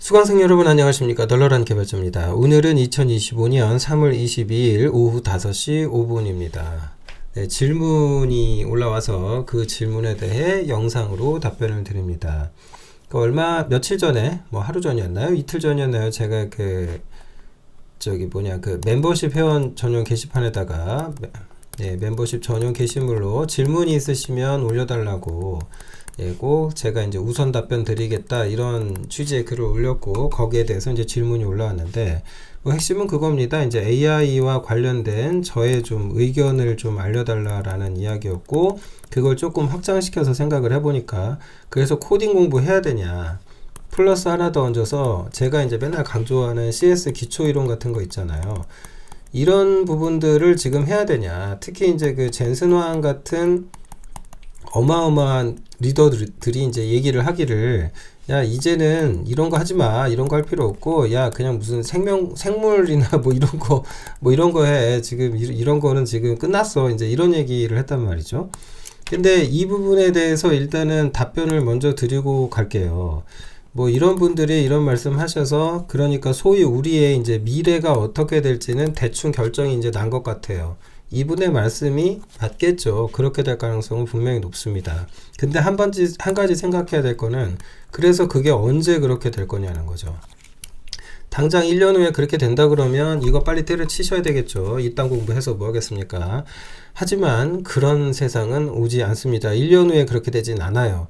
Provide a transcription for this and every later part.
수강생 여러분 안녕하십니까. 널널한 개발자입니다. 오늘은 2025년 3월 22일 오후 5시 5분입니다. 네, 질문이 올라와서 그 질문에 대해 영상으로 답변을 드립니다. 며칠 전에, 하루 전이었나요? 이틀 전이었나요? 제가 멤버십 회원 전용 게시판에다가 멤버십 전용 게시물로 질문이 있으시면 올려달라고 꼭 제가 이제 우선 답변 드리겠다 이런 취지의 글을 올렸고, 거기에 대해서 이제 질문이 올라왔는데, 핵심은 그겁니다. 이제 AI와 관련된 저의 좀 의견을 좀 알려달라라는 이야기였고, 그걸 조금 확장시켜서 생각을 해보니까, 그래서 코딩 공부해야 되냐, 플러스 하나 더 얹어서 제가 이제 맨날 강조하는 CS 기초이론 같은 거 있잖아요. 이런 부분들을 지금 해야 되냐, 특히 이제 그 젠슨 황 같은 어마어마한 리더들이 이제 얘기를 하기를, 야 이제는 이런 거 하지 마, 이런 거 할 필요 없고, 야 그냥 무슨 생물이나 이런 거 해, 지금 이런 거는 지금 끝났어, 이제 이런 얘기를 했단 말이죠. 근데 이 부분에 대해서 일단은 답변을 먼저 드리고 갈게요. 이런 분들이 이런 말씀 하셔서, 그러니까 소위 우리의 이제 미래가 어떻게 될지는 대충 결정이 이제 난 것 같아요. 이분의 말씀이 맞겠죠. 그렇게 될 가능성은 분명히 높습니다. 근데 한 가지 생각해야 될 거는, 그래서 그게 언제 그렇게 될 거냐는 거죠. 당장 1년 후에 그렇게 된다 그러면 이거 빨리 때려치셔야 되겠죠. 이딴 공부해서 뭐 하겠습니까? 하지만 그런 세상은 오지 않습니다. 1년 후에 그렇게 되진 않아요.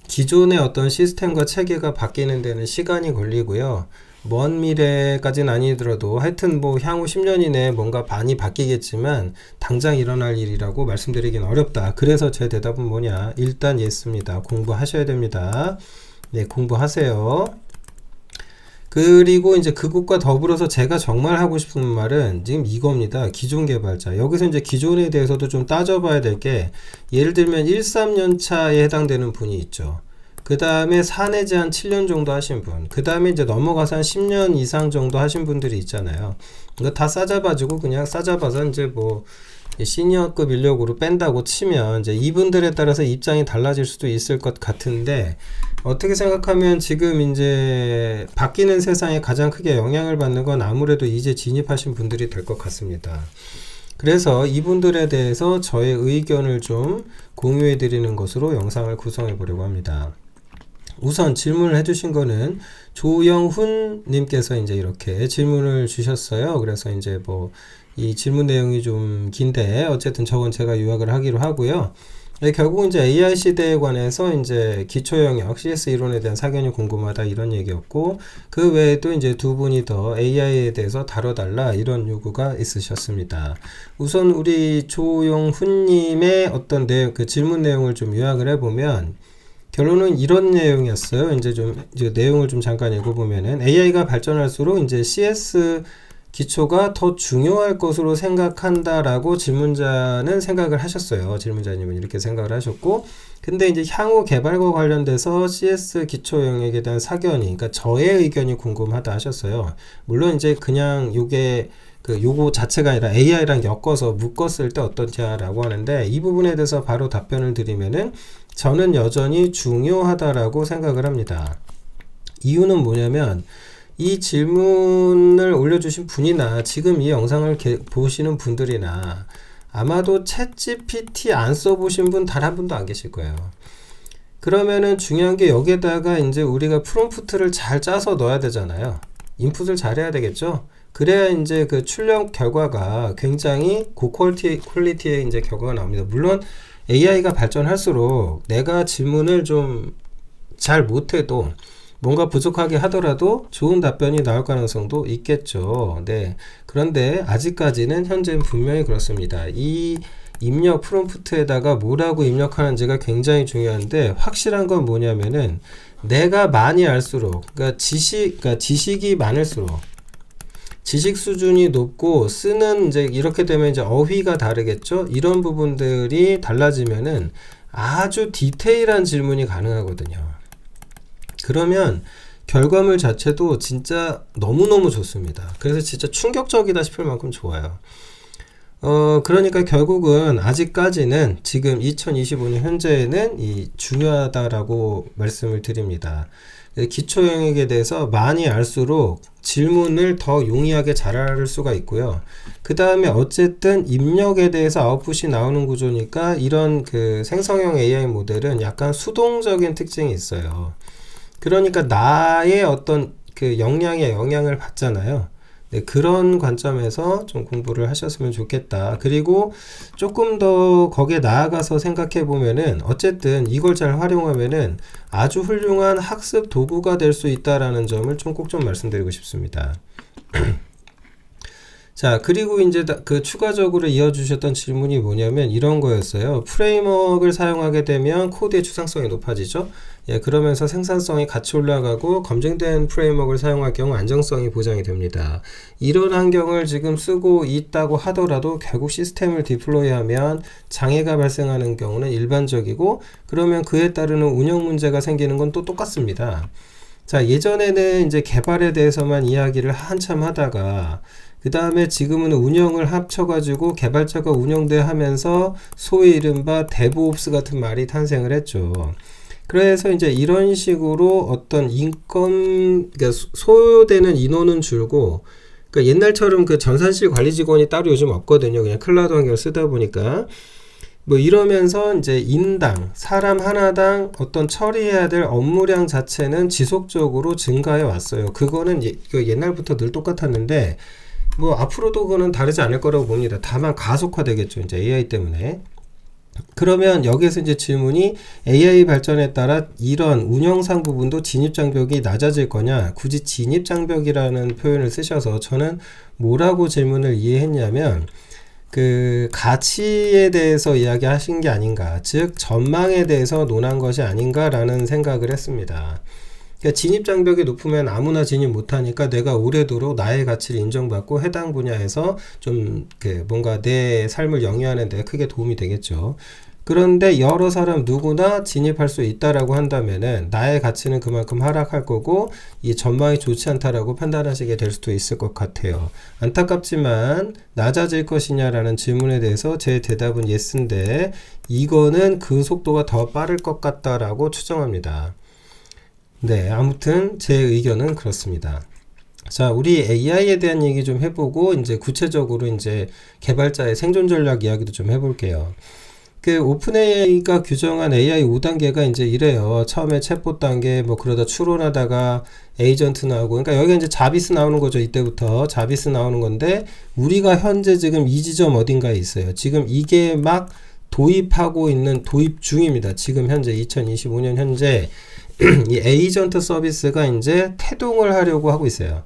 기존의 어떤 시스템과 체계가 바뀌는 데는 시간이 걸리고요. 먼 미래까지는 아니더라도 하여튼 향후 10년 이내에 뭔가 많이 바뀌겠지만 당장 일어날 일이라고 말씀드리긴 어렵다. 그래서 제 대답은 뭐냐? 일단 예스입니다. 공부하셔야 됩니다. 네, 공부하세요. 그리고 이제 그것과 더불어서 제가 정말 하고 싶은 말은 지금 이겁니다. 기존 개발자. 여기서 이제 기존에 대해서도 좀 따져봐야 될 게, 예를 들면 13년 차에 해당되는 분이 있죠. 그 다음에 4 내지 한 7년 정도 하신 분, 그 다음에 이제 넘어가서 한 10년 이상 정도 하신 분들이 있잖아요. 이거 다 싸잡아주고, 그냥 싸잡아서 이제 시니어급 인력으로 뺀다고 치면, 이제 이분들에 따라서 입장이 달라질 수도 있을 것 같은데, 어떻게 생각하면 지금 이제 바뀌는 세상에 가장 크게 영향을 받는 건 아무래도 이제 진입하신 분들이 될 것 같습니다. 그래서 이분들에 대해서 저의 의견을 좀 공유해 드리는 것으로 영상을 구성해 보려고 합니다. 우선 질문을 해주신 거는 조영훈 님께서 이제 이렇게 질문을 주셨어요. 그래서 이제 이 질문 내용이 좀 긴데, 어쨌든 저건 제가 요약을 하기로 하고요. 결국 이제 AI 시대에 관해서 이제 기초 영역 CS 이론에 대한 사견이 궁금하다, 이런 얘기였고, 그 외에도 이제 두 분이 더 AI에 대해서 다뤄달라, 이런 요구가 있으셨습니다. 우선 우리 조용훈 님의 어떤 그 질문 내용을 좀 요약을 해보면, 결론은 이런 내용이었어요. 이제 내용을 좀 잠깐 읽어보면은, AI가 발전할수록 이제 CS 기초가 더 중요할 것으로 생각한다라고 질문자는 생각을 하셨어요. 질문자님은 이렇게 생각을 하셨고, 근데 이제 향후 개발과 관련돼서 CS 기초 영역에 대한 사견이, 그러니까 저의 의견이 궁금하다 하셨어요. 물론 이제 그냥 요거 자체가 아니라 AI랑 엮어서 묶었을 때 어떠냐라고 하는데, 이 부분에 대해서 바로 답변을 드리면은, 저는 여전히 중요하다라고 생각을 합니다. 이유는 뭐냐면, 이 질문을 올려주신 분이나 지금 이 영상을 보시는 분들이나 아마도 챗GPT 안 써보신 분 단 한 분도 안 계실 거예요. 그러면은 중요한 게, 여기에다가 이제 우리가 프롬프트를 잘 짜서 넣어야 되잖아요. 인풋을 잘 해야 되겠죠? 그래야 이제 그 출력 결과가 굉장히 고퀄리티의 이제 결과가 나옵니다. 물론 AI가 발전할수록 내가 질문을 좀 잘 못해도, 뭔가 부족하게 하더라도 좋은 답변이 나올 가능성도 있겠죠. 네. 그런데 아직까지는 현재는 분명히 그렇습니다. 이 입력 프롬프트에다가 뭐라고 입력하는지가 굉장히 중요한데, 확실한 건 뭐냐면은, 내가 많이 알수록, 그러니까 지식이 많을수록, 지식 수준이 높고 쓰는 이제 이렇게 되면 이제 어휘가 다르겠죠. 이런 부분들이 달라지면은 아주 디테일한 질문이 가능하거든요. 그러면 결과물 자체도 진짜 너무너무 좋습니다. 그래서 진짜 충격적이다 싶을 만큼 좋아요. 그러니까 결국은 아직까지는 지금 2025년 현재에는 이 중요하다라고 말씀을 드립니다. 기초 영역에 대해서 많이 알수록 질문을 더 용이하게 잘 알 수가 있고요. 그 다음에 어쨌든 입력에 대해서 아웃풋이 나오는 구조니까 이런 그 생성형 AI 모델은 약간 수동적인 특징이 있어요. 그러니까 나의 어떤 그 역량에 영향을 받잖아요. 네, 그런 관점에서 좀 공부를 하셨으면 좋겠다. 그리고 조금 더 거기에 나아가서 생각해 보면은 어쨌든 이걸 잘 활용하면은 아주 훌륭한 학습 도구가 될 수 있다라는 점을 좀 꼭 좀 말씀드리고 싶습니다. 자, 그리고 이제 그 추가적으로 이어주셨던 질문이 뭐냐면 이런 거였어요. 프레임워크를 사용하게 되면 코드의 추상성이 높아지죠. 예, 그러면서 생산성이 같이 올라가고 검증된 프레임워크를 사용할 경우 안정성이 보장이 됩니다. 이런 환경을 지금 쓰고 있다고 하더라도 결국 시스템을 디플로이하면 장애가 발생하는 경우는 일반적이고, 그러면 그에 따르는 운영 문제가 생기는 건 또 똑같습니다. 자, 예전에는 이제 개발에 대해서만 이야기를 한참 하다가 그 다음에 지금은 운영을 합쳐가지고 개발자가 운영대 하면서 소위 이른바 데브옵스 같은 말이 탄생을 했죠. 그래서 이제 이런 식으로 어떤 그러니까 소요되는 인원은 줄고, 그러니까 옛날처럼 그 전산실 관리 직원이 따로 요즘 없거든요. 그냥 클라우드 환경을 쓰다 보니까. 뭐 이러면서 이제 인당, 사람 하나당 어떤 처리해야 될 업무량 자체는 지속적으로 증가해 왔어요. 그거는 옛날부터 늘 똑같았는데, 뭐 앞으로도 그거는 다르지 않을 거라고 봅니다. 다만 가속화되겠죠. 이제 AI 때문에. 그러면 여기에서 이제 질문이 AI 발전에 따라 이런 운영상 부분도 진입장벽이 낮아질 거냐? 굳이 진입장벽이라는 표현을 쓰셔서 저는 뭐라고 질문을 이해했냐면 그 가치에 대해서 이야기하신 게 아닌가, 즉 전망에 대해서 논한 것이 아닌가라는 생각을 했습니다. 그러니까 진입장벽이 높으면 아무나 진입 못하니까 내가 오래도록 나의 가치를 인정받고 해당 분야에서 좀 뭔가 내 삶을 영위하는 데 크게 도움이 되겠죠. 그런데 여러 사람 누구나 진입할 수 있다라고 한다면은 나의 가치는 그만큼 하락할 거고 이 전망이 좋지 않다라고 판단하시게 될 수도 있을 것 같아요. 안타깝지만 낮아질 것이냐라는 질문에 대해서 제 대답은 예스인데 이거는 그 속도가 더 빠를 것 같다라고 추정합니다. 네, 아무튼 제 의견은 그렇습니다. 자, 우리 AI에 대한 얘기 좀 해보고 이제 구체적으로 이제 개발자의 생존 전략 이야기도 좀 해볼게요. 그 오픈 AI가 규정한 AI 5단계가 이제 이래요. 처음에 챗봇 단계, 뭐 그러다 추론하다가 에이전트 나오고, 그러니까 여기가 이제 자비스 나오는 거죠. 이때부터 자비스 나오는 건데 우리가 현재 지금 이 지점 어딘가에 있어요. 지금 이게 막 도입하고 있는 도입 중입니다. 지금 현재 2025년 현재 이 에이전트 서비스가 이제 태동을 하려고 하고 있어요.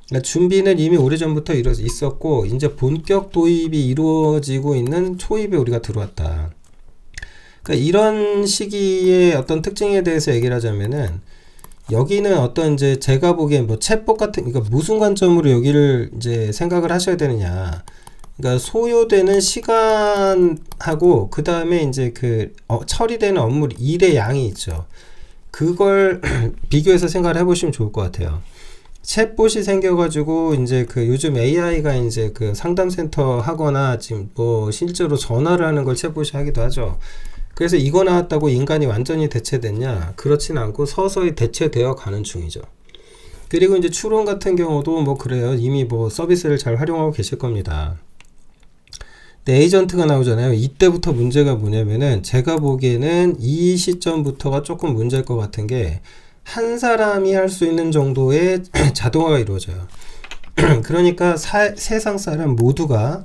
그러니까 준비는 이미 오래전부터 있었고 이제 본격 도입이 이루어지고 있는 초입에 우리가 들어왔다. 그러니까 이런 시기의 어떤 특징에 대해서 얘기를 하자면은 여기는 어떤 이제 제가 보기엔 뭐 챗봇 같은, 그러니까 무슨 관점으로 여기를 이제 생각을 하셔야 되느냐. 그러니까 소요되는 시간하고 그 다음에 이제 처리되는 업무 일의 양이 있죠. 그걸 비교해서 생각을 해보시면 좋을 것 같아요. 챗봇이 생겨가지고 이제 요즘 AI가 이제 상담센터 하거나 지금 뭐 실제로 전화를 하는 걸 챗봇이 하기도 하죠. 그래서 이거 나왔다고 인간이 완전히 대체됐냐? 그렇진 않고 서서히 대체되어 가는 중이죠. 그리고 이제 추론 같은 경우도 뭐 그래요. 이미 뭐 서비스를 잘 활용하고 계실 겁니다. 근데 에이전트가 나오잖아요. 이때부터 문제가 뭐냐면은 제가 보기에는 이 시점부터가 조금 문제일 것 같은 게 한 사람이 할 수 있는 정도의 자동화가 이루어져요. 그러니까 세상 사람 모두가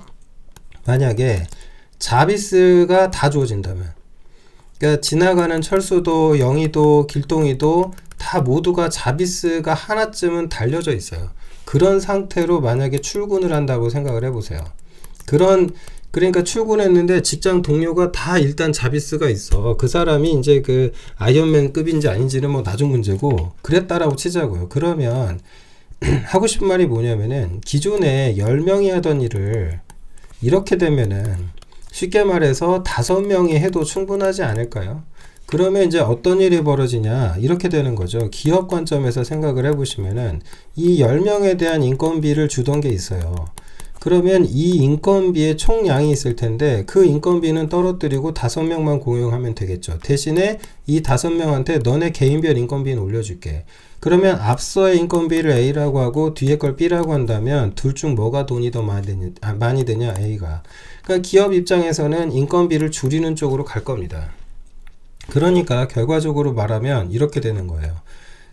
만약에 자비스가 다 주어진다면, 그러니까 지나가는 철수도, 영희도, 길동이도 다 모두가 자비스가 하나쯤은 달려져 있어요. 그런 상태로 만약에 출근을 한다고 생각을 해보세요. 그러니까 출근했는데 직장 동료가 다 일단 자비스가 있어. 그 사람이 이제 아이언맨급인지 아닌지는 뭐 나중 문제고, 그랬다라고 치자고요. 그러면 하고 싶은 말이 뭐냐면은 기존에 10명이 하던 일을 이렇게 되면은 쉽게 말해서 5명이 해도 충분하지 않을까요? 그러면 이제 어떤 일이 벌어지냐, 이렇게 되는 거죠. 기업 관점에서 생각을 해보시면은 이 10명에 대한 인건비를 주던 게 있어요. 그러면 이 인건비의 총량이 있을 텐데 그 인건비는 떨어뜨리고 5명만 고용하면 되겠죠. 대신에 이 5명한테 너네 개인별 인건비는 올려줄게. 그러면 앞서의 인건비를 A라고 하고 뒤에 걸 B라고 한다면 둘 중 뭐가 돈이 더 많이 되냐? A가. 그러니까 기업 입장에서는 인건비를 줄이는 쪽으로 갈 겁니다. 그러니까 결과적으로 말하면 이렇게 되는 거예요.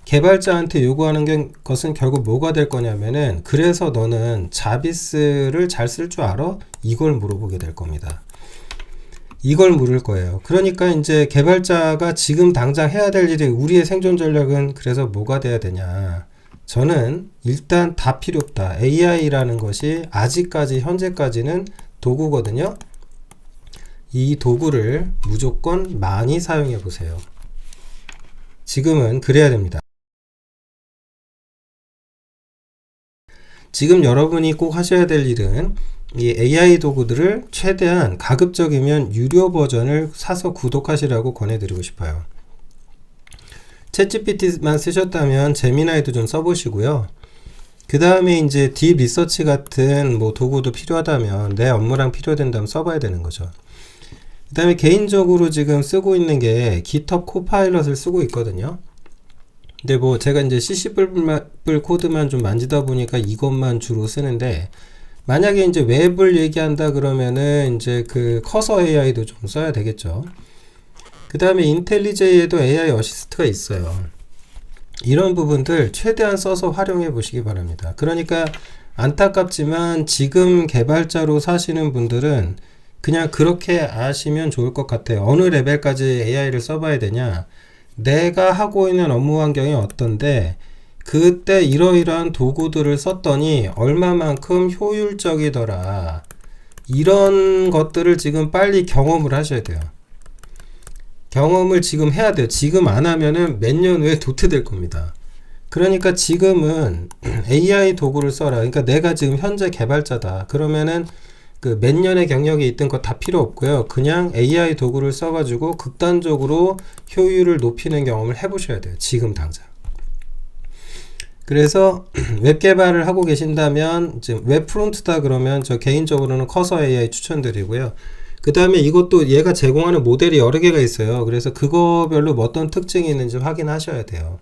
개발자한테 요구하는 것은 결국 뭐가 될 거냐면은 그래서 너는 자비스를 잘 쓸 줄 알아? 이걸 물어보게 될 겁니다. 이걸 물을 거예요. 그러니까 이제 개발자가 지금 당장 해야 될 일이 우리의 생존 전략은 그래서 뭐가 돼야 되냐. 저는 일단 다 필요 없다. AI라는 것이 아직까지 현재까지는 도구거든요. 이 도구를 무조건 많이 사용해 보세요. 지금은 그래야 됩니다. 지금 여러분이 꼭 하셔야 될 일은 이 AI 도구들을 최대한 가급적이면 유료 버전을 사서 구독하시라고 권해드리고 싶어요. 챗GPT만 쓰셨다면 제미나이도 좀 써보시고요. 그 다음에 이제 딥 리서치 같은 뭐 도구도 필요하다면 내 업무랑 필요된다면 써봐야 되는 거죠. 그 다음에 개인적으로 지금 쓰고 있는 게 GitHub 코파일럿을 쓰고 있거든요. 근데 뭐 제가 이제 CC++ 코드만 좀 만지다 보니까 이것만 주로 쓰는데 만약에 이제 웹을 얘기한다 그러면은 이제 그 커서 AI도 좀 써야 되겠죠. 그 다음에 인텔리제이에도 AI 어시스트가 있어요. 이런 부분들 최대한 써서 활용해 보시기 바랍니다. 그러니까 안타깝지만 지금 개발자로 사시는 분들은 그냥 그렇게 아시면 좋을 것 같아요. 어느 레벨까지 AI를 써봐야 되냐? 내가 하고 있는 업무 환경이 어떤데 그때 이러이러한 도구들을 썼더니 얼마만큼 효율적이더라. 이런 것들을 지금 빨리 경험을 하셔야 돼요. 경험을 지금 해야 돼요. 지금 안 하면은 몇 년 후에 도태될 겁니다. 그러니까 지금은 AI 도구를 써라. 그러니까 내가 지금 현재 개발자다. 그러면은 그 몇 년의 경력이 있던 거 다 필요 없고요. 그냥 AI 도구를 써가지고 극단적으로 효율을 높이는 경험을 해보셔야 돼요. 지금 당장. 그래서 웹 개발을 하고 계신다면 지금 웹 프론트다 그러면 저 개인적으로는 커서 AI 추천드리고요. 그 다음에 이것도 얘가 제공하는 모델이 여러 개가 있어요. 그래서 그거별로 뭐 어떤 특징이 있는지 확인하셔야 돼요.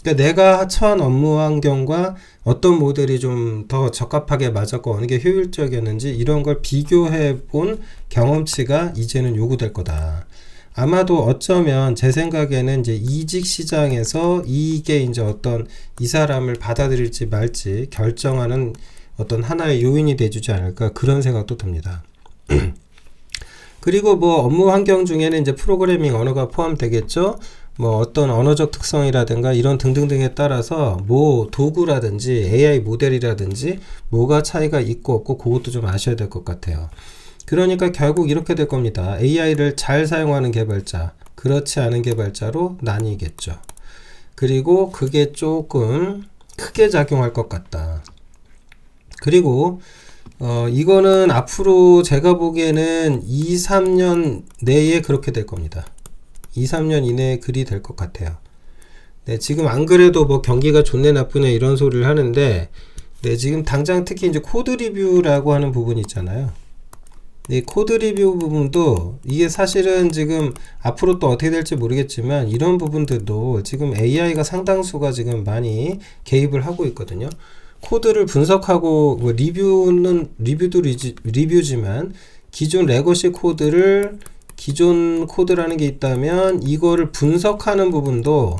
그러니까 내가 처한 업무 환경과 어떤 모델이 좀 더 적합하게 맞았고 어느 게 효율적이었는지 이런 걸 비교해 본 경험치가 이제는 요구될 거다. 아마도 어쩌면 제 생각에는 이제 이직 시장에서 이게 이제 어떤 이 사람을 받아들일지 말지 결정하는 어떤 하나의 요인이 돼주지 않을까 그런 생각도 듭니다. 그리고 뭐 업무 환경 중에는 이제 프로그래밍 언어가 포함되겠죠. 뭐 어떤 언어적 특성이라든가 이런 등등등에 따라서 뭐 도구라든지 AI 모델이라든지 뭐가 차이가 있고 없고 그것도 좀 아셔야 될 것 같아요. 그러니까 결국 이렇게 될 겁니다. AI를 잘 사용하는 개발자, 그렇지 않은 개발자로 나뉘겠죠. 그리고 그게 조금 크게 작용할 것 같다. 그리고 이거는 앞으로 제가 보기에는 2-3년 내에 그렇게 될 겁니다. 2-3년 이내에 그리 될 것 같아요. 네, 지금 안 그래도 뭐 경기가 좋네 나쁘네 이런 소리를 하는데 네, 지금 당장 특히 이제 코드 리뷰라고 하는 부분이 있잖아요. 네, 코드 리뷰 부분도 이게 사실은 지금 앞으로 또 어떻게 될지 모르겠지만 이런 부분들도 지금 AI가 상당수가 지금 많이 개입을 하고 있거든요. 코드를 분석하고 뭐 리뷰도 리뷰지만 기존 레거시 코드를 기존 코드라는 게 있다면 이거를 분석하는 부분도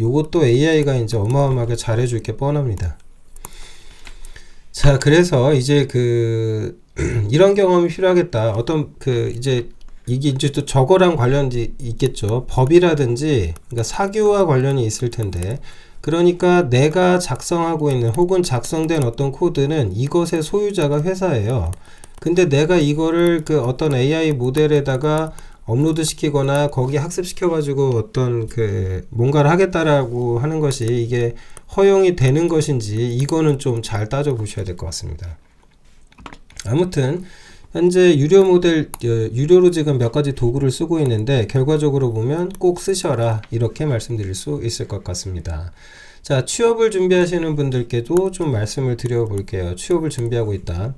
요것도 AI가 이제 어마어마하게 잘해줄 게 뻔합니다. 자, 그래서 이제 이런 경험이 필요하겠다. 어떤 이제 이게 이제 또 저거랑 관련이 있겠죠. 법이라든지 그러니까 사규와 관련이 있을 텐데 그러니까 내가 작성하고 있는 혹은 작성된 어떤 코드는 이것의 소유자가 회사예요. 근데 내가 이거를 어떤 AI 모델에다가 업로드 시키거나 거기 학습시켜 가지고 어떤 뭔가를 하겠다라고 하는 것이 이게 허용이 되는 것인지 이거는 좀 잘 따져 보셔야 될 것 같습니다. 아무튼 현재 유료 모델 유료로 지금 몇 가지 도구를 쓰고 있는데 결과적으로 보면 꼭 쓰셔라 이렇게 말씀드릴 수 있을 것 같습니다. 자, 취업을 준비하시는 분들께도 좀 말씀을 드려볼게요. 취업을 준비하고 있다.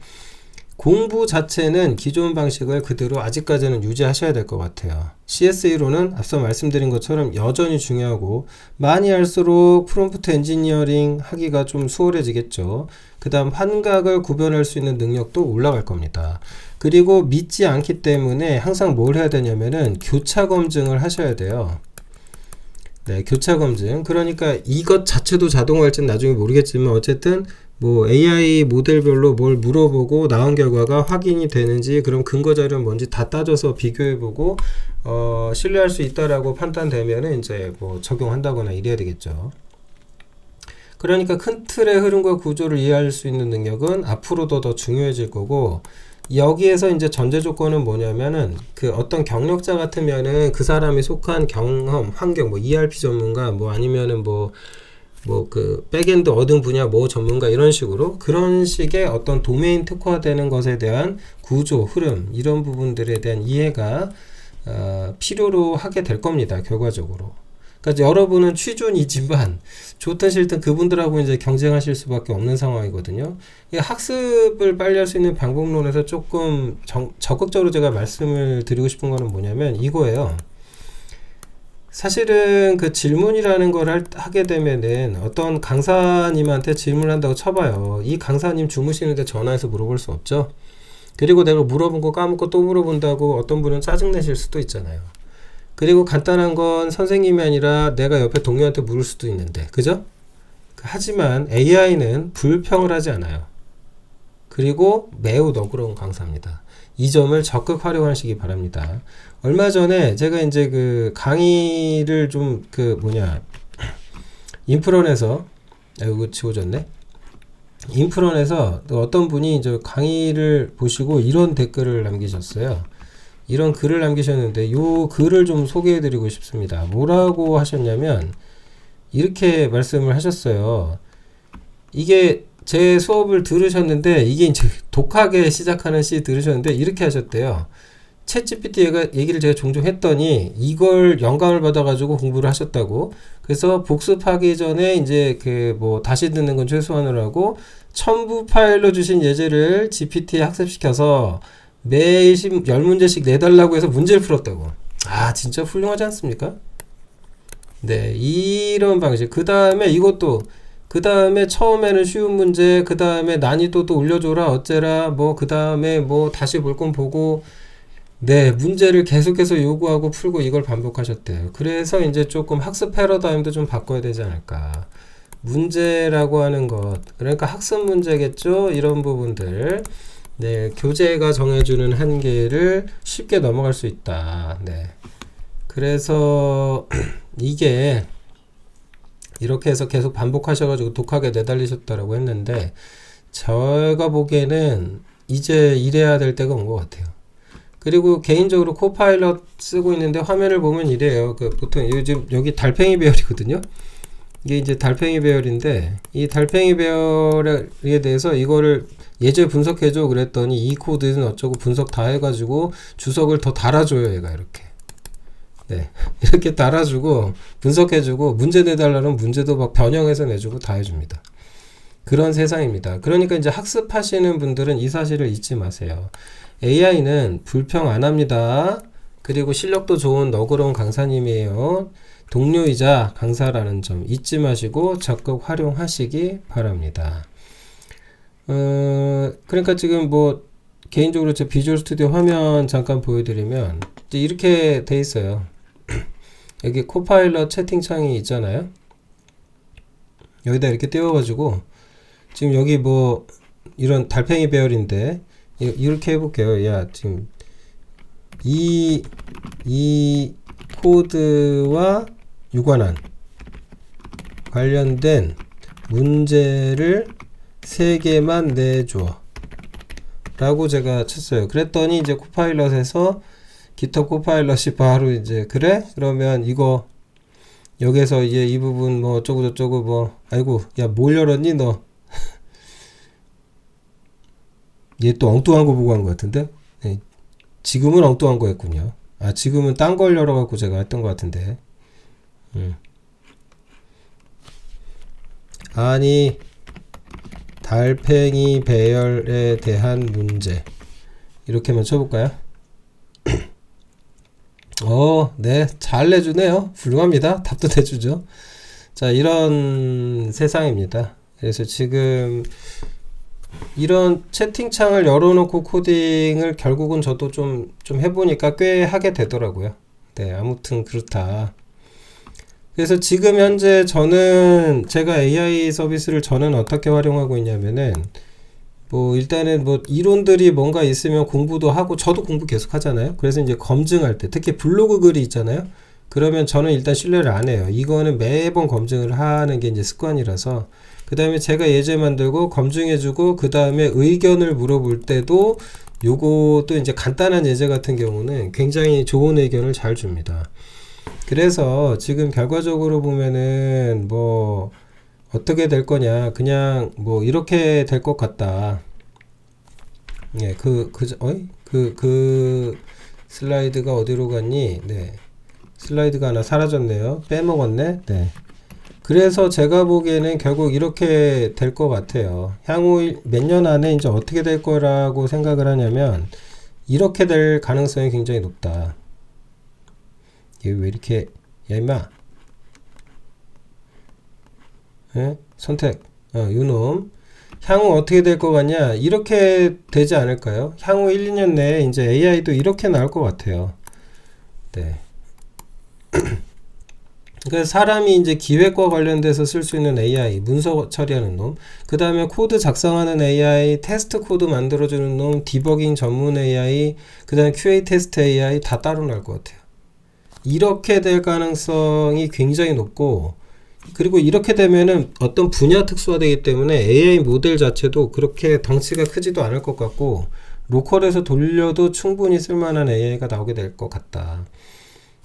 공부 자체는 기존 방식을 그대로 아직까지는 유지하셔야 될 것 같아요. CSA로는 앞서 말씀드린 것처럼 여전히 중요하고 많이 할수록 프롬프트 엔지니어링 하기가 좀 수월해지겠죠. 그 다음 환각을 구별할 수 있는 능력도 올라갈 겁니다. 그리고 믿지 않기 때문에 항상 뭘 해야 되냐면은 교차 검증을 하셔야 돼요. 네, 교차 검증. 그러니까 이것 자체도 자동화할지는 나중에 모르겠지만 어쨌든 뭐 AI 모델별로 뭘 물어보고 나온 결과가 확인이 되는지, 그럼 근거 자료는 뭔지 다 따져서 비교해보고 신뢰할 수 있다라고 판단되면은 이제 뭐 적용한다거나 이래야 되겠죠. 그러니까 큰 틀의 흐름과 구조를 이해할 수 있는 능력은 앞으로도 더 중요해질 거고, 여기에서 이제 전제 조건은 뭐냐면은 그 어떤 경력자 같으면은 그 사람이 속한 경험, 환경, 뭐 ERP 전문가, 뭐 아니면은 뭐 그 백엔드 어떤 분야 뭐 전문가, 이런 식으로 그런 식의 어떤 도메인 특화되는 것에 대한 구조, 흐름, 이런 부분들에 대한 이해가 필요로 하게 될 겁니다. 결과적으로. 그러니까 여러분은 취준이지만 좋든 싫든 그분들하고 이제 경쟁하실 수밖에 없는 상황이거든요. 이 학습을 빨리 할 수 있는 방법론에서 조금 적극적으로 제가 말씀을 드리고 싶은 거는 뭐냐면 이거예요. 사실은 그 질문이라는 걸 하게 되면은 어떤 강사님한테 질문을 한다고 쳐봐요. 이 강사님 주무시는데 전화해서 물어볼 수 없죠. 그리고 내가 물어본 거 까먹고 또 물어본다고 어떤 분은 짜증내실 수도 있잖아요. 그리고 간단한 건 선생님이 아니라 내가 옆에 동료한테 물을 수도 있는데, 그죠? 하지만 AI는 불평을 하지 않아요. 그리고 매우 너그러운 강사입니다. 이 점을 적극 활용하시기 바랍니다. 얼마 전에 제가 이제 그 강의를 좀 인프런에서, 이거 지워졌네? 인프런에서 어떤 분이 이제 강의를 보시고 이런 댓글을 남기셨어요. 이런 글을 남기셨는데 요 글을 좀 소개해 드리고 싶습니다. 뭐라고 하셨냐면 이렇게 말씀을 하셨어요. 이게 제 수업을 들으셨는데, 이게 이제 독하게 시작하는 시 들으셨는데 이렇게 하셨대요. 챗GPT 얘기를 제가 종종 했더니 이걸 영감을 받아가지고 공부를 하셨다고. 그래서 복습하기 전에 이제 다시 듣는 건 최소한으로 하고 첨부 파일로 주신 예제를 GPT에 학습시켜서 매일 10문제씩 내달라고 해서 문제를 풀었다고. 아, 진짜 훌륭하지 않습니까? 네, 이런 방식. 그 다음에 이것도, 그 다음에 처음에는 쉬운 문제, 그 다음에 난이도도 올려줘라, 어째라, 그 다음에 다시 볼 건 보고, 네, 문제를 계속해서 요구하고 풀고 이걸 반복하셨대요. 그래서 이제 조금 학습 패러다임도 좀 바꿔야 되지 않을까. 문제라고 하는 것, 그러니까 학습 문제겠죠? 이런 부분들. 네, 교재가 정해주는 한계를 쉽게 넘어갈 수 있다. 네. 그래서 이게 이렇게 해서 계속 반복하셔가지고 독하게 내달리셨다라고 했는데, 제가 보기에는 이제 이래야 될 때가 온 것 같아요. 그리고 개인적으로 코파일럿 쓰고 있는데 화면을 보면 이래요. 보통 요즘 여기 달팽이 배열이거든요. 이게 이제 달팽이 배열인데, 이 달팽이 배열에 대해서 이거를 예제 분석해줘 그랬더니 이 코드는 어쩌고 분석 다 해가지고 주석을 더 달아줘요. 얘가 이렇게. 네. 이렇게 달아주고 분석해주고 문제 내달라면 문제도 막 변형해서 내주고 다 해줍니다. 그런 세상입니다. 그러니까 이제 학습하시는 분들은 이 사실을 잊지 마세요. AI는 불평 안 합니다. 그리고 실력도 좋은 너그러운 강사님이에요. 동료이자 강사라는 점 잊지 마시고 적극 활용하시기 바랍니다. 그러니까 지금 개인적으로 제 비주얼 스튜디오 화면 잠깐 보여드리면 이렇게 돼 있어요. 여기 코파일럿 채팅창이 있잖아요. 여기다 이렇게 띄워가지고 지금 여기 이런 달팽이 배열인데 이렇게 해볼게요. 야, 지금 이 코드와 유관한 관련된 문제를 3개만 내줘 라고 제가 쳤어요. 그랬더니 이제 코파일럿에서 GitHub 코파일럿이 바로 이제 그래? 그러면 이거 여기서 이제 이 부분 어쩌고 저쩌고 아이고 야 뭘 열었니 너? 얘 또 엉뚱한 거 보고 한 것 같은데? 네. 지금은 엉뚱한 거 했군요. 아, 지금은 딴 걸 열어갖고 제가 했던 것 같은데. 아니 달팽이 배열에 대한 문제 이렇게만 쳐볼까요? 네, 잘 내주네요. 훌륭합니다. 답도 내주죠. 자, 이런 세상입니다. 그래서 지금 이런 채팅창을 열어놓고 코딩을 결국은 저도 좀 해보니까 꽤 하게 되더라고요. 네, 아무튼 그렇다. 그래서 지금 현재 저는 제가 AI 서비스를 저는 어떻게 활용하고 있냐면은 뭐 일단은 뭐 이론들이 뭔가 있으면 공부도 하고 저도 공부 계속 하잖아요. 그래서 이제 검증할 때 특히 블로그 글이 있잖아요. 그러면 저는 일단 신뢰를 안 해요. 이거는 매번 검증을 하는 게 이제 습관이라서 그 다음에 제가 예제 만들고 검증해주고 그 다음에 의견을 물어볼 때도 요것도 이제 간단한 예제 같은 경우는 굉장히 좋은 의견을 잘 줍니다. 그래서 지금 결과적으로 보면은 뭐 어떻게 될 거냐 그냥 뭐 이렇게 될 것 같다. 예, 그 슬라이드가 어디로 갔니? 네, 슬라이드가 하나 사라졌네요. 빼먹었네. 네. 그래서 제가 보기에는 결국 이렇게 될 것 같아요. 향후 몇 년 안에 이제 어떻게 될 거라고 생각을 하냐면 이렇게 될 가능성이 굉장히 높다. 얘 왜 이렇게 야 임마 선택 요놈 향후 어떻게 될 것 같냐 이렇게 되지 않을까요? 향후 1, 2년 내에 이제 AI도 이렇게 나올 것 같아요. 네. 그러니까 사람이 이제 기획과 관련돼서 쓸 수 있는 AI, 문서 처리하는 놈, 그 다음에 코드 작성하는 AI, 테스트 코드 만들어주는 놈, 디버깅 전문 AI, 그 다음에 QA 테스트 AI 다 따로 나올 것 같아요. 이렇게 될 가능성이 굉장히 높고 그리고 이렇게 되면은 어떤 분야 특수화되기 때문에 AI 모델 자체도 그렇게 덩치가 크지도 않을 것 같고 로컬에서 돌려도 충분히 쓸만한 AI가 나오게 될 것 같다.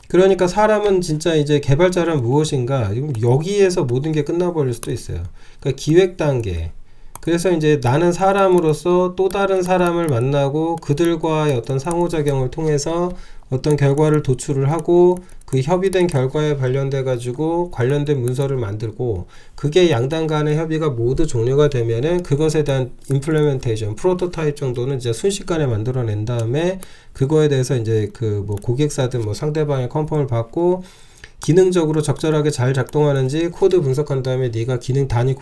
그러니까 사람은 진짜 이제 개발자란 무엇인가 여기에서 모든 게 끝나버릴 수도 있어요. 그러니까 기획 단계. 그래서 이제 나는 사람으로서 또 다른 사람을 만나고 그들과의 어떤 상호작용을 통해서 어떤 결과를 도출을 하고 그 협의된 결과에 관련돼 가지고 관련된 문서를 만들고 그게 양당 간의 협의가 모두 종료가 되면은 그것에 대한 임플레멘테이션, 프로토타입 정도는 이제 순식간에 만들어낸 다음에 그거에 대해서 이제 그 뭐 고객사든 뭐 상대방의 컨펌을 받고 기능적으로 적절하게 잘 작동하는지 코드 분석한 다음에 네가 기능 단위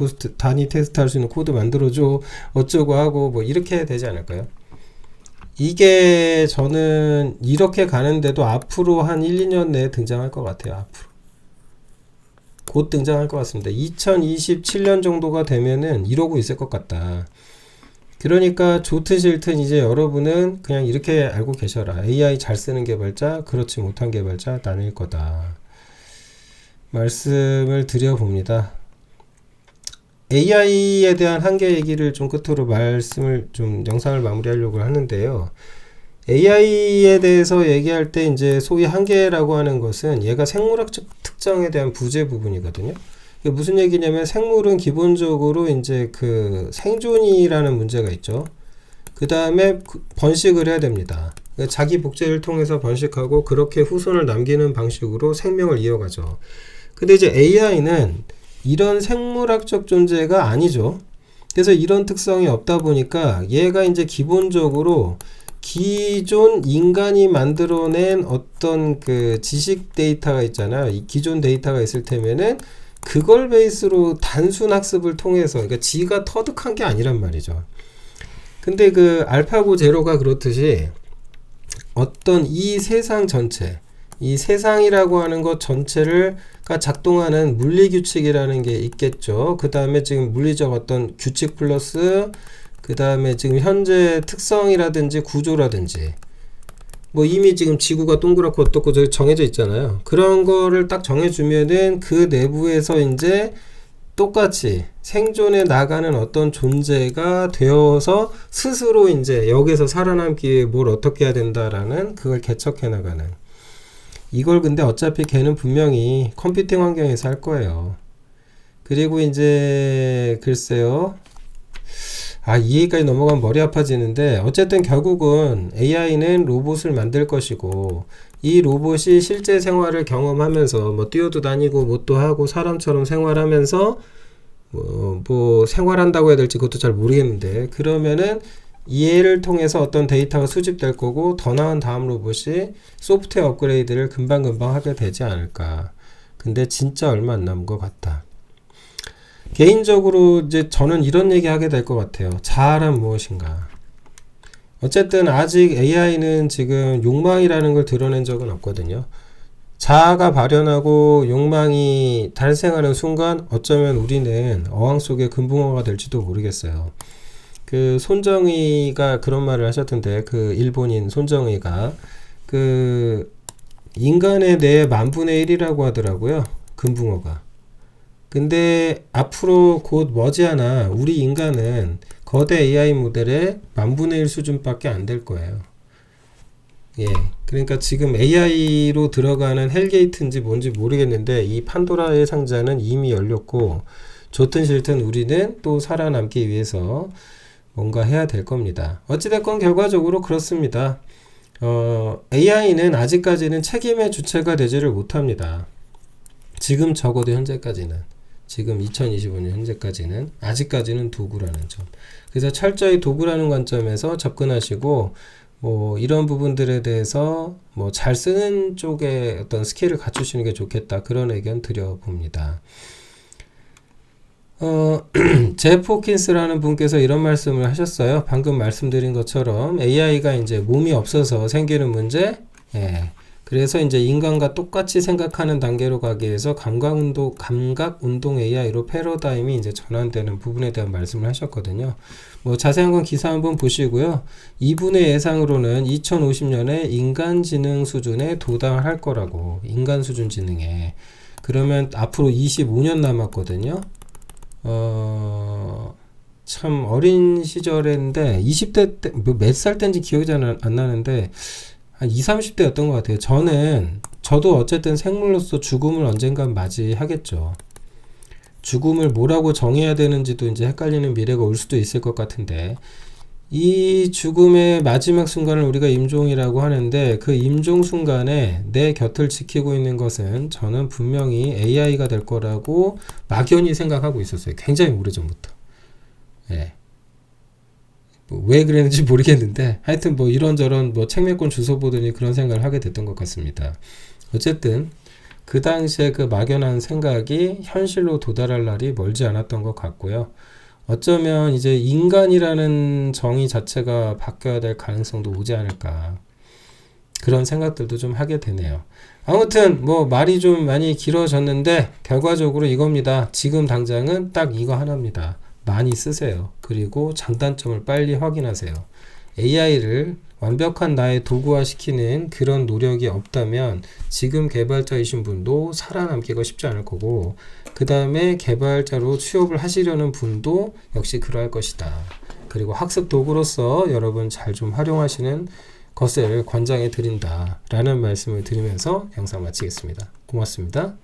테스트 할 수 있는 코드 만들어줘 어쩌고 하고 뭐 이렇게 되지 않을까요? 이게 저는 이렇게 가는데도 앞으로 한 1, 2년 내에 등장할 것 같아요. 앞으로 곧 등장할 것 같습니다. 2027년 정도가 되면은 이러고 있을 것 같다. 그러니까 좋든 싫든 이제 여러분은 그냥 이렇게 알고 계셔라. AI 잘 쓰는 개발자, 그렇지 못한 개발자 나뉠 거다. 말씀을 드려봅니다. AI에 대한 한계 얘기를 좀 끝으로 말씀을 좀 영상을 마무리하려고 하는데요. AI에 대해서 얘기할 때 이제 소위 한계라고 하는 것은 얘가 생물학적 특성에 대한 부재 부분이거든요. 이게 무슨 얘기냐면 생물은 기본적으로 이제 그 생존이라는 문제가 있죠. 그 다음에 번식을 해야 됩니다. 그러니까 자기 복제를 통해서 번식하고 그렇게 후손을 남기는 방식으로 생명을 이어가죠. 근데 이제 AI는 이런 생물학적 존재가 아니죠. 그래서 이런 특성이 없다 보니까 얘가 이제 기본적으로 기존 인간이 만들어낸 어떤 그 지식 데이터가 있잖아요. 이 기존 데이터가 있을 테면은 그걸 베이스로 단순 학습을 통해서 그러니까 지가 터득한 게 아니란 말이죠. 근데 그 알파고 제로가 그렇듯이 어떤 이 세상 전체 이 세상이라고 하는 것 전체를 작동하는 물리 규칙이라는 게 있겠죠. 그 다음에 지금 물리적 어떤 규칙 플러스 그 다음에 지금 현재 특성이라든지 구조라든지 뭐 이미 지금 지구가 동그랗고 어떻고 정해져 있잖아요. 그런 거를 딱 정해주면은 그 내부에서 이제 똑같이 생존해 나가는 어떤 존재가 되어서 스스로 이제 여기서 살아남기 위해 뭘 어떻게 해야 된다라는 그걸 개척해 나가는 이걸 근데 어차피 걔는 분명히 컴퓨팅 환경에서 할 거예요. 그리고 이제 글쎄요. 이 얘기까지 넘어가면 머리 아파지는데 어쨌든 결국은 AI는 로봇을 만들 것이고 이 로봇이 실제 생활을 경험하면서 뭐 뛰어도 다니고 뭣도 하고 사람처럼 생활하면서 뭐 생활한다고 해야 될지 그것도 잘 모르겠는데, 그러면은 얘를 통해서 어떤 데이터가 수집될 거고 더 나은 다음 로봇이 소프트웨어 업그레이드를 금방금방 하게 되지 않을까. 근데 진짜 얼마 안 남은 것 같다. 개인적으로 이제 저는 이런 얘기 하게 될 것 같아요. 자아란 무엇인가. 어쨌든 아직 AI는 지금 욕망이라는 걸 드러낸 적은 없거든요. 자아가 발현하고 욕망이 탄생하는 순간 어쩌면 우리는 어항 속의 금붕어가 될지도 모르겠어요. 그 손정의가 그런 말을 하셨던데, 그 일본인 손정의가 그 인간의 뇌의 10,000분의 1이라고 하더라고요. 금붕어가. 근데 앞으로 곧 머지않아 우리 인간은 거대 AI 모델의 10,000분의 1 수준밖에 안 될 거예요. 예. 그러니까 지금 AI로 들어가는 헬게이트인지 뭔지 모르겠는데, 이 판도라의 상자는 이미 열렸고, 좋든 싫든 우리는 또 살아남기 위해서 뭔가 해야 될 겁니다. 어찌됐건 결과적으로 그렇습니다. AI는 아직까지는 책임의 주체가 되지를 못합니다. 지금 적어도 현재까지는, 지금 2025년 현재까지는 아직까지는 도구라는 점. 그래서 철저히 도구라는 관점에서 접근하시고, 뭐 이런 부분들에 대해서 뭐 잘 쓰는 쪽에 어떤 스킬을 갖추시는 게 좋겠다, 그런 의견 드려봅니다. 제프 호킨스라는 분께서 이런 말씀을 하셨어요. 방금 말씀드린 것처럼 AI가 이제 몸이 없어서 생기는 문제, 예. 그래서 이제 인간과 똑같이 생각하는 단계로 가기 위해서 감각운동 AI로 패러다임이 이제 전환되는 부분에 대한 말씀을 하셨거든요. 뭐 자세한 건 기사 한번 보시고요. 이분의 예상으로는 2050년에 인간지능 수준에 도달할 거라고, 인간 수준 지능에. 그러면 앞으로 25년 남았거든요. 참 어린 시절인데 20대 때 몇 살 때인지 기억이 잘 안 나는데 한 20, 30대였던 것 같아요. 저도 어쨌든 생물로서 죽음을 언젠간 맞이하겠죠. 죽음을 뭐라고 정해야 되는지도 이제 헷갈리는 미래가 올 수도 있을 것 같은데, 이 죽음의 마지막 순간을 우리가 임종이라고 하는데, 그 임종 순간에 내 곁을 지키고 있는 것은 저는 분명히 AI가 될 거라고 막연히 생각하고 있었어요. 굉장히 오래전부터. 예. 왜 그랬는지 모르겠는데, 하여튼 뭐 이런저런 뭐 책 몇 권 주워 보더니 그런 생각을 하게 됐던 것 같습니다. 어쨌든 그 당시에 그 막연한 생각이 현실로 도달할 날이 멀지 않았던 것 같고요. 어쩌면 이제 인간이라는 정의 자체가 바뀌어야 될 가능성도 오지 않을까, 그런 생각들도 좀 하게 되네요. 아무튼 뭐 말이 좀 많이 길어졌는데 결과적으로 이겁니다. 지금 당장은 딱 이거 하나입니다. 많이 쓰세요. 그리고 장단점을 빨리 확인하세요. AI를 완벽한 나의 도구화 시키는 그런 노력이 없다면 지금 개발자이신 분도 살아남기가 쉽지 않을 거고, 그 다음에 개발자로 취업을 하시려는 분도 역시 그러할 것이다. 그리고 학습 도구로서 여러분 잘 좀 활용하시는 것을 권장해 드린다 라는 말씀을 드리면서 영상 마치겠습니다. 고맙습니다.